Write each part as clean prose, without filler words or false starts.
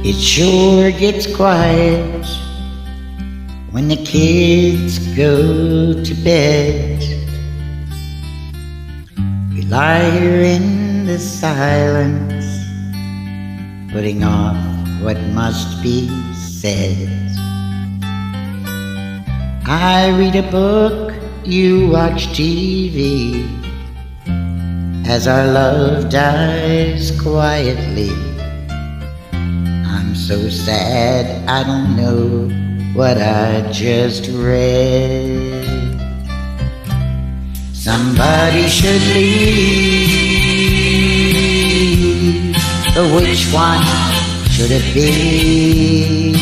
It sure gets quiet when the kids go to bed. We lie here in the silence, putting off what must be said. I read a book, you watch TV, as our love dies quietly. I'm so sad I don't know what I just read. Somebody should leave, but which one should it be?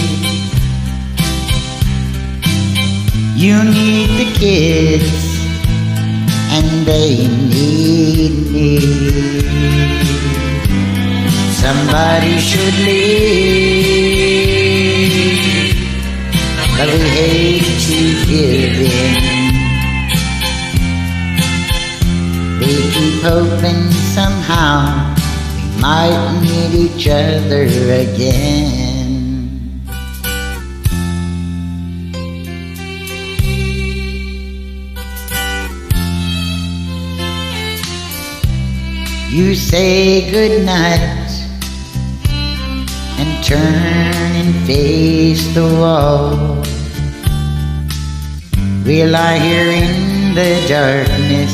You need the kids and they need me. Somebody should leave, but we hate to give in. We keep hoping somehow we might meet each other again. You say goodnight and turn and face the wall. We lie here in the darkness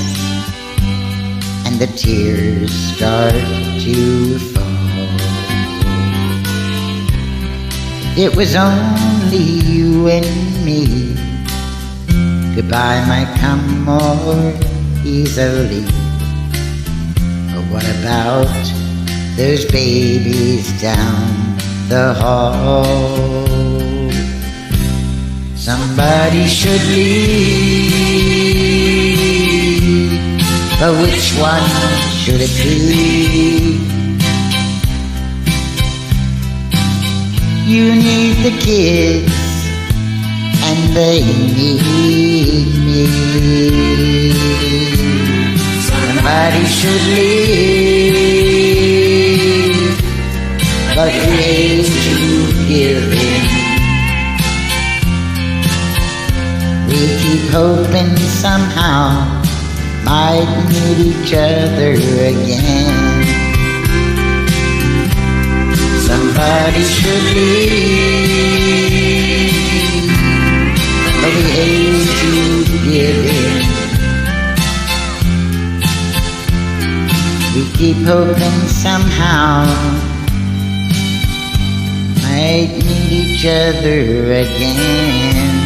and the tears start to fall. It was only you and me. Goodbye might come more easily. But what about those babies down the hall? Somebody should leave, but which one should it be? You need the kids and they need me. Somebody should leave, but we hate to give in. We keep hoping somehow might meet each other again. Somebody should leave, but we hate to give in. We keep hoping somehow might meet each other again.